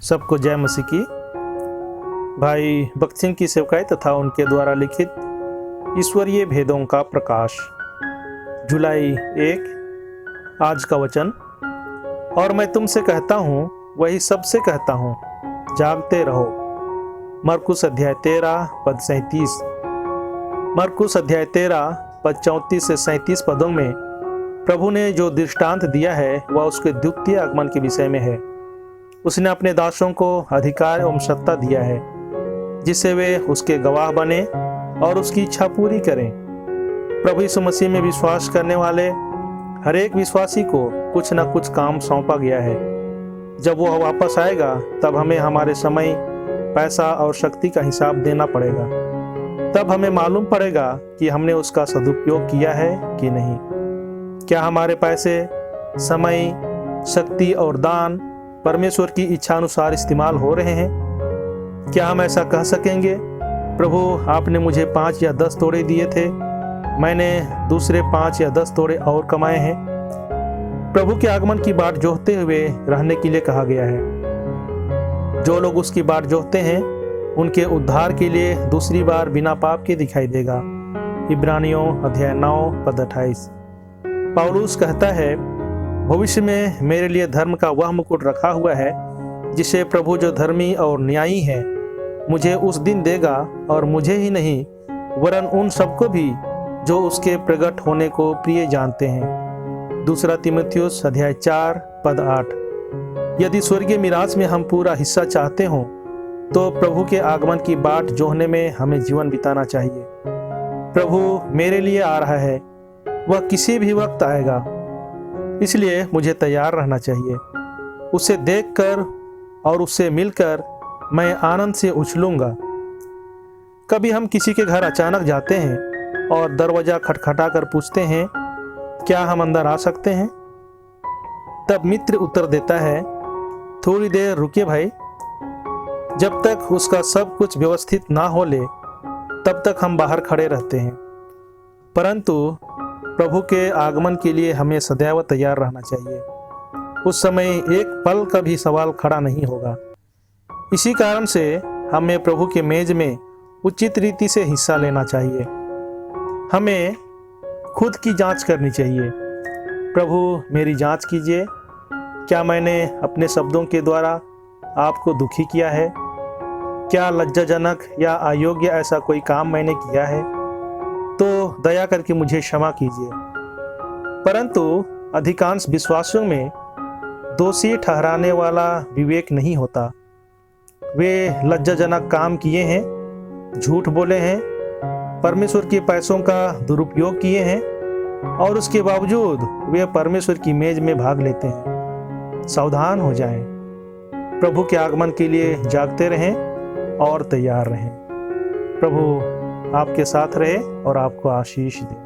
सबको जय मसीह की। भाई भक्त सिंह की सेवकाई तथा उनके द्वारा लिखित ईश्वरीय भेदों का प्रकाश, जुलाई 1। आज का वचन, और मैं तुमसे कहता हूँ, वही सबसे कहता हूँ, जागते रहो। मरकुस अध्याय 13 पद 37। मरकुस अध्याय 13 पद 34 से 37 पदों में प्रभु ने जो दृष्टांत दिया है वह उसके द्वितीय आगमन के विषय में है। उसने अपने दासों को अधिकार एवं सत्ता दिया है जिससे वे उसके गवाह बने और उसकी इच्छा पूरी करें। प्रभु यीशु मसीह में विश्वास करने वाले हर एक विश्वासी को कुछ न कुछ काम सौंपा गया है। जब वह वापस आएगा तब हमें हमारे समय, पैसा और शक्ति का हिसाब देना पड़ेगा। तब हमें मालूम पड़ेगा कि हमने उसका सदुपयोग किया है कि नहीं। क्या हमारे पैसे, समय, शक्ति और दान परमेश्वर की इच्छा अनुसार इस्तेमाल हो रहे हैं? क्या हम ऐसा कह सकेंगे, प्रभु आपने मुझे 5 या 10 तोड़े दिए थे, मैंने दूसरे 5 या 10 तोड़े और कमाए हैं? प्रभु के आगमन की बाट जोहते हुए रहने के लिए कहा गया है। जो लोग उसकी बाट जोहते हैं उनके उद्धार के लिए दूसरी बार बिना पाप के दिखाई देगा। इब्रानियों अध्याय 9 पद 28। पौलुस कहता है, भविष्य में मेरे लिए धर्म का वह मुकुट रखा हुआ है जिसे प्रभु जो धर्मी और न्यायी है मुझे उस दिन देगा, और मुझे ही नहीं वरन उन सबको भी जो उसके प्रकट होने को प्रिय जानते हैं। दूसरा तीमुथियुस अध्याय 4 पद 8। यदि स्वर्गीय मिराज में हम पूरा हिस्सा चाहते हों तो प्रभु के आगमन की बाट जोहने में हमें जीवन बिताना चाहिए। प्रभु मेरे लिए आ रहा है, वह किसी भी वक्त आएगा, इसलिए मुझे तैयार रहना चाहिए। उसे देखकर और उससे मिलकर मैं आनंद से उछलूंगा। कभी हम किसी के घर अचानक जाते हैं और दरवाजा खटखटा कर पूछते हैं, क्या हम अंदर आ सकते हैं? तब मित्र उत्तर देता है, थोड़ी देर रुकिए भाई। जब तक उसका सब कुछ व्यवस्थित ना हो ले तब तक हम बाहर खड़े रहते हैं। परंतु प्रभु के आगमन के लिए हमें सदैव तैयार रहना चाहिए। उस समय एक पल का भी सवाल खड़ा नहीं होगा। इसी कारण से हमें प्रभु के मेज में उचित रीति से हिस्सा लेना चाहिए। हमें खुद की जांच करनी चाहिए। प्रभु मेरी जांच कीजिए, क्या मैंने अपने शब्दों के द्वारा आपको दुखी किया है? क्या लज्जाजनक या अयोग्य ऐसा कोई काम मैंने किया है? तो दया करके मुझे क्षमा कीजिए। परंतु अधिकांश विश्वासियों में दोषी ठहराने वाला विवेक नहीं होता। वे लज्जाजनक काम किए हैं, झूठ बोले हैं, परमेश्वर के पैसों का दुरुपयोग किए हैं, और उसके बावजूद वे परमेश्वर की मेज में भाग लेते हैं। सावधान हो जाएं। प्रभु के आगमन के लिए जागते रहें और तैयार रहें। प्रभु आपके साथ रहे और आपको आशीष दे।